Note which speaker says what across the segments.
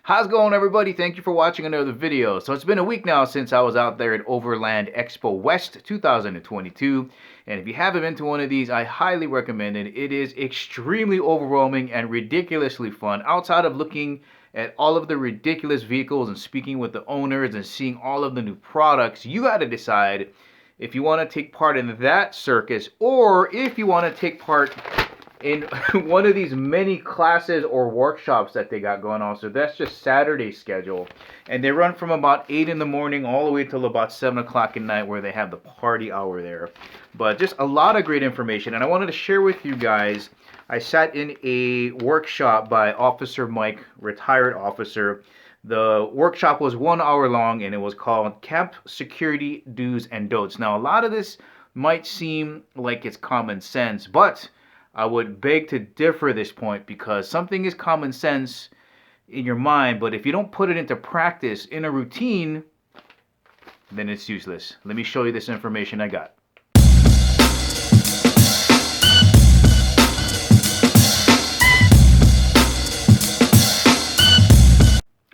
Speaker 1: How's it going, everybody? Thank you for watching another video. So it's been a week now since I was out there at Overland Expo West 2022. And if you haven't been to one of these, I highly recommend it. It is extremely overwhelming and ridiculously fun. Outside of looking at all of the ridiculous vehicles and speaking with the owners and seeing all of the new products, you got to decide if you want to take part in that circus or if you want to take part in one of these many classes or workshops that they got going on. So that's just Saturday's schedule, and they run from about 8 in the morning all the way till about 7 o'clock at night, where they have the party hour there. But just a lot of great information, and I wanted to share with you guys. I sat in a workshop by Officer Mike, retired officer. The workshop was 1 hour long, and it was called Camp Security Do's and Don'ts. Now, a lot of this might seem like it's common sense, but I would beg to differ at this point, because something is common sense in your mind, but if you don't put it into practice in a routine, then it's useless. Let me show you this information I got.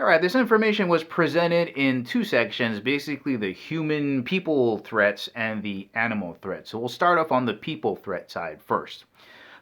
Speaker 1: Alright, this information was presented in two sections, basically the human people threats and the animal threats. So we'll start off on the people threat side first.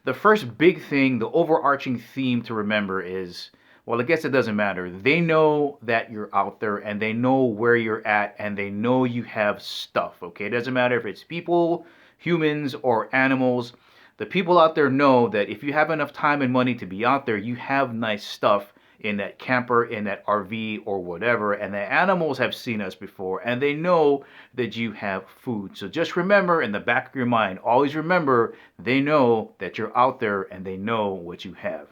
Speaker 1: The first big thing, the overarching theme to remember is, well, I guess it doesn't matter. They know that you're out there, and they know where you're at, and they know you have stuff, okay? It doesn't matter if it's people, humans, or animals. The people out there know that if you have enough time and money to be out there, you have nice stuff in that camper, in that RV, or whatever, and the animals have seen us before, and they know that you have food. So just remember, in the back of your mind, always remember, they know that you're out there and they know what you have.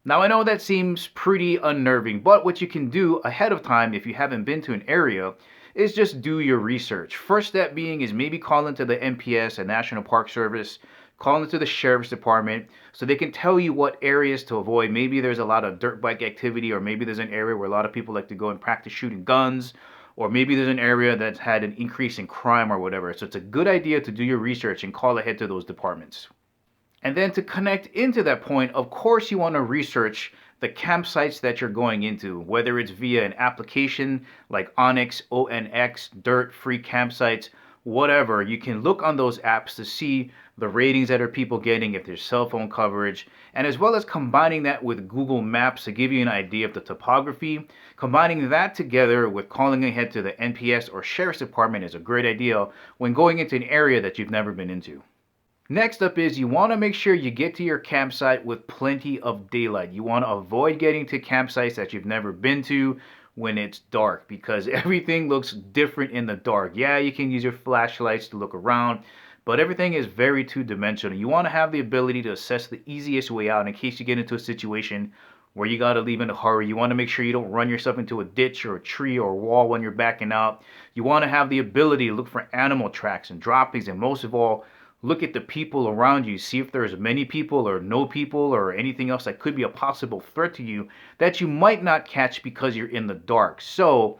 Speaker 1: Now, I know that seems pretty unnerving, but what you can do ahead of time, if you haven't been to an area, is just do your research. First step being is maybe call into the NPS, a National Park Service, call into the Sheriff's Department so they can tell you what areas to avoid. Maybe there's a lot of dirt bike activity, or maybe there's an area where a lot of people like to go and practice shooting guns, or maybe there's an area that's had an increase in crime or whatever. So it's a good idea to do your research and call ahead to those departments. And then to connect into that point, of course you want to research the campsites that you're going into, whether it's via an application like Onyx, ONX, Dirt, Free Campsites, whatever. You can look on those apps to see the ratings that are people getting, if there's cell phone coverage, and as well as combining that with Google Maps to give you an idea of the topography. Combining that together with calling ahead to the NPS or Sheriff's Department is a great idea when going into an area that you've never been into. Next up is you want to make sure you get to your campsite with plenty of daylight. You want to avoid getting to campsites that you've never been to when it's dark, because everything looks different in the dark. Yeah, you can use your flashlights to look around, but everything is very two-dimensional. You want to have the ability to assess the easiest way out in case you get into a situation where you got to leave in a hurry. You want to make sure you don't run yourself into a ditch or a tree or a wall when you're backing out. You want to have the ability to look for animal tracks and droppings, and most of all, look at the people around you. See if there's many people or no people or anything else that could be a possible threat to you that you might not catch because you're in the dark. So,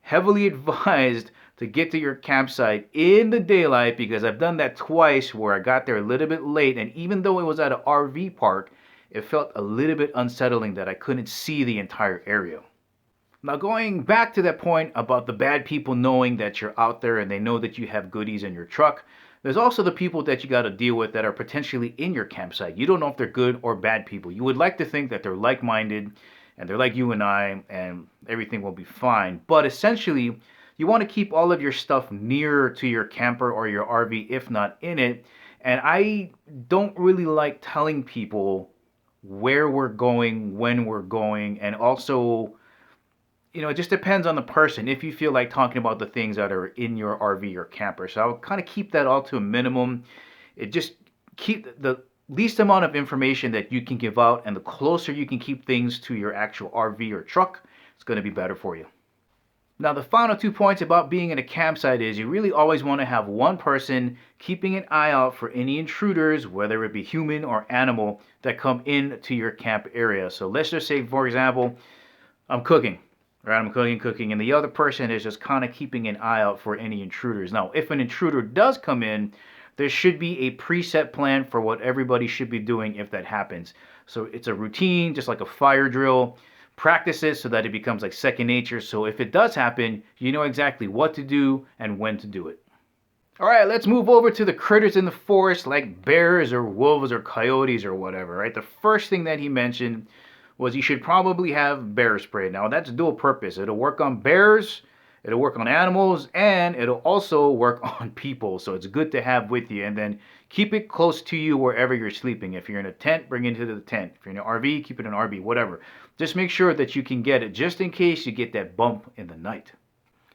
Speaker 1: heavily advised to get to your campsite in the daylight, because I've done that twice where I got there a little bit late, and even though it was at an RV park, it felt a little bit unsettling that I couldn't see the entire area. Now, going back to that point about the bad people knowing that you're out there and they know that you have goodies in your truck, there's also the people that you got to deal with that are potentially in your campsite. You don't know if they're good or bad people. You would like to think that they're like-minded and they're like you and I, and everything will be fine. But essentially, you want to keep all of your stuff near to your camper or your RV, if not in it. And I don't really like telling people where we're going, when we're going, and also, it just depends on the person if you feel like talking about the things that are in your RV or camper. So I'll kind of keep that all to a minimum. It just keep the least amount of information that you can give out, and the closer you can keep things to your actual RV or truck, it's going to be better for you. Now, the final 2 points about being in a campsite is you really always want to have one person keeping an eye out for any intruders, whether it be human or animal, that come into your camp area. So let's just say, for example, I'm cooking. Right, I'm cooking, and the other person is just kind of keeping an eye out for any intruders. Now, if an intruder does come in, there should be a preset plan for what everybody should be doing if that happens. So it's a routine, just like a fire drill. Practice it so that it becomes like second nature. So if it does happen, you know exactly what to do and when to do it. All right, let's move over to the critters in the forest like bears or wolves or coyotes or whatever, right? The first thing that he mentioned was you should probably have bear spray. Now, that's dual purpose. It'll work on bears, it'll work on animals, and it'll also work on people. So it's good to have with you. And then keep it close to you wherever you're sleeping. If you're in a tent, bring it into the tent. If you're in an RV, keep it in an RV, whatever. Just make sure that you can get it just in case you get that bump in the night.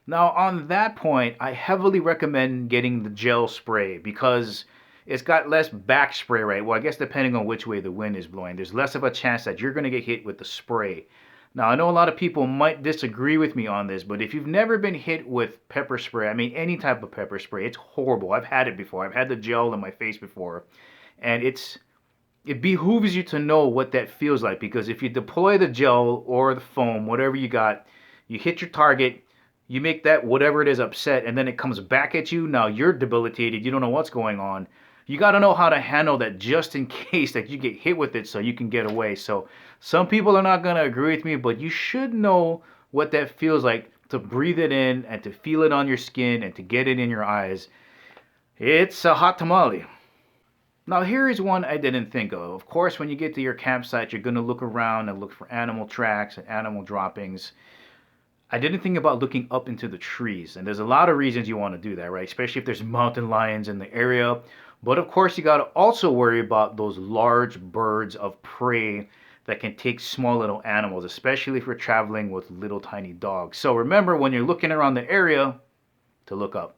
Speaker 1: Now, on that point, I heavily recommend getting the gel spray because it's got less back spray, right? Well, I guess depending on which way the wind is blowing, there's less of a chance that you're going to get hit with the spray. Now, I know a lot of people might disagree with me on this, but if you've never been hit with pepper spray, I mean, any type of pepper spray, it's horrible. I've had it before. I've had the gel in my face before, and it behooves you to know what that feels like because if you deploy the gel or the foam, whatever you got, you hit your target, you make that whatever it is upset, and then it comes back at you. Now you're debilitated. You don't know what's going on. You got to know how to handle that just in case that you get hit with it so you can get away. So some people are not going to agree with me, but you should know what that feels like to breathe it in and to feel it on your skin and to get it in your eyes. It's a hot tamale. Now here is one I didn't think of. Of course, when you get to your campsite, you're going to look around and look for animal tracks and animal droppings. I didn't think about looking up into the trees, and there's a lot of reasons you want to do that, right? Especially if there's mountain lions in the area. But of course, you got to also worry about those large birds of prey that can take small little animals, especially if you're traveling with little tiny dogs. So remember when you're looking around the area to look up.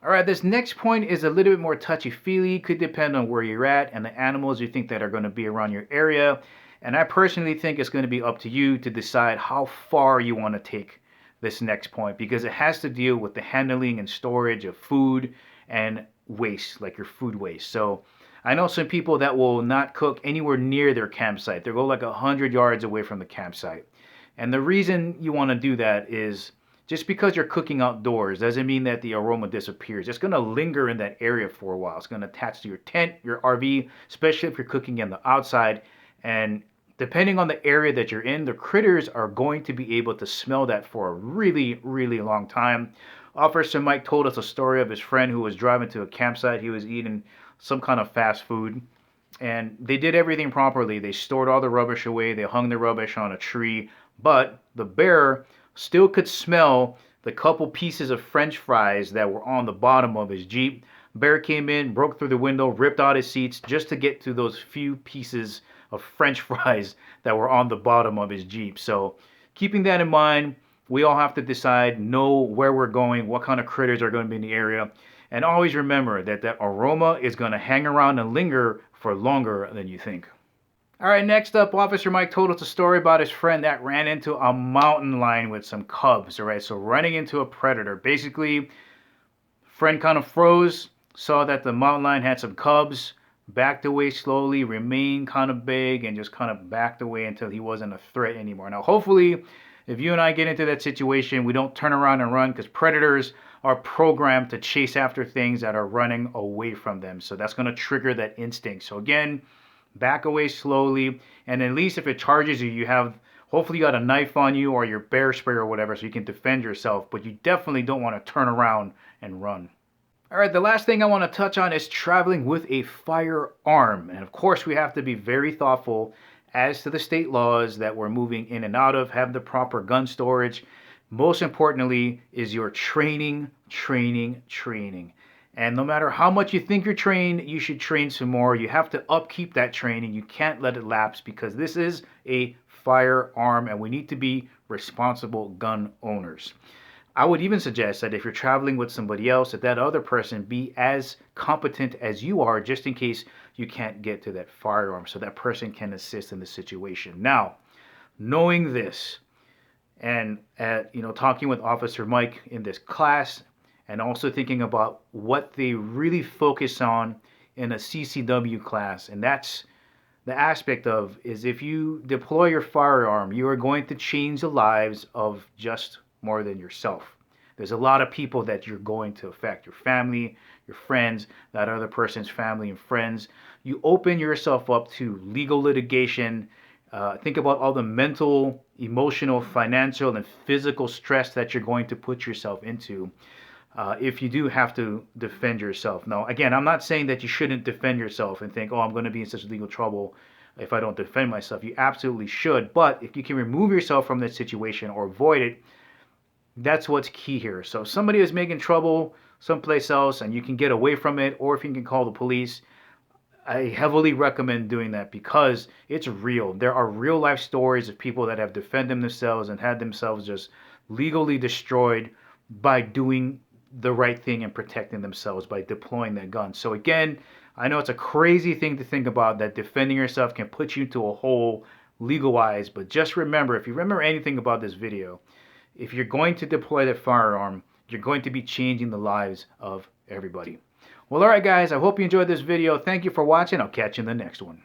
Speaker 1: All right, this next point is a little bit more touchy-feely. Could depend on where you're at and the animals you think that are going to be around your area. And I personally think it's going to be up to you to decide how far you want to take this next point because it has to deal with the handling and storage of food and waste, like your food waste. So I know some people that will not cook anywhere near their campsite. They'll go like 100 yards away from the campsite. And the reason you want to do that is just because you're cooking outdoors doesn't mean that the aroma disappears. It's going to linger in that area for a while. It's going to attach to your tent, your RV, especially if you're cooking in the outside. And depending on the area that you're in, the critters are going to be able to smell that for a really, really long time. Officer Mike told us a story of his friend who was driving to a campsite. He was eating some kind of fast food, and they did everything properly. They stored all the rubbish away. They hung the rubbish on a tree, but the bear still could smell the couple pieces of French fries that were on the bottom of his Jeep. Bear came in, broke through the window, ripped out his seats just to get to those few pieces of French fries that were on the bottom of his Jeep. So keeping that in mind, we all have to decide, know where we're going, what kind of critters are going to be in the area. And always remember that that aroma is going to hang around and linger for longer than you think. All right, next up, Officer Mike told us a story about his friend that ran into a mountain lion with some cubs. All right, so running into a predator. Basically, friend kind of froze, saw that the mountain lion had some cubs, backed away slowly, remained kind of big, and just kind of backed away until he wasn't a threat anymore. Now, hopefully, if you and I get into that situation, we don't turn around and run because predators are programmed to chase after things that are running away from them. So that's going to trigger that instinct. So again, back away slowly, and at least if it charges you, you have, hopefully you got a knife on you or your bear spray or whatever so you can defend yourself, but you definitely don't want to turn around and run. All right, the last thing I want to touch on is traveling with a firearm. And of course, we have to be very thoughtful as to the state laws that we're moving in and out of, have the proper gun storage. Most importantly is your training. And no matter how much you think you're trained, you should train some more. You have to upkeep that training. You can't let it lapse because this is a firearm and we need to be responsible gun owners. I would even suggest that if you're traveling with somebody else, that other person be as competent as you are just in case you can't get to that firearm so that person can assist in the situation. Now, knowing this and talking with Officer Mike in this class, and also thinking about what they really focus on in a CCW class. And that's the aspect of is if you deploy your firearm, you are going to change the lives of just more than yourself. There's a lot of people that you're going to affect, your family, your friends, that other person's family and friends. You open yourself up to legal litigation, Think about all the mental, emotional, financial, and physical stress that you're going to put yourself into if you do have to defend yourself. Now, again, I'm not saying that you shouldn't defend yourself and think, oh, I'm going to be in such legal trouble if I don't defend myself. You absolutely should. But if you can remove yourself from this situation or avoid it, that's what's key here. So if somebody is making trouble someplace else and you can get away from it, or if you can call the police, I heavily recommend doing that because it's real. There are real life stories of people that have defended themselves and had themselves just legally destroyed by doing the right thing and protecting themselves by deploying that gun. So again, I know it's a crazy thing to think about that defending yourself can put you into a hole legal-wise, but just remember, if you remember anything about this video, if you're going to deploy that firearm, you're going to be changing the lives of everybody. Well, alright guys, I hope you enjoyed this video. Thank you for watching. I'll catch you in the next one.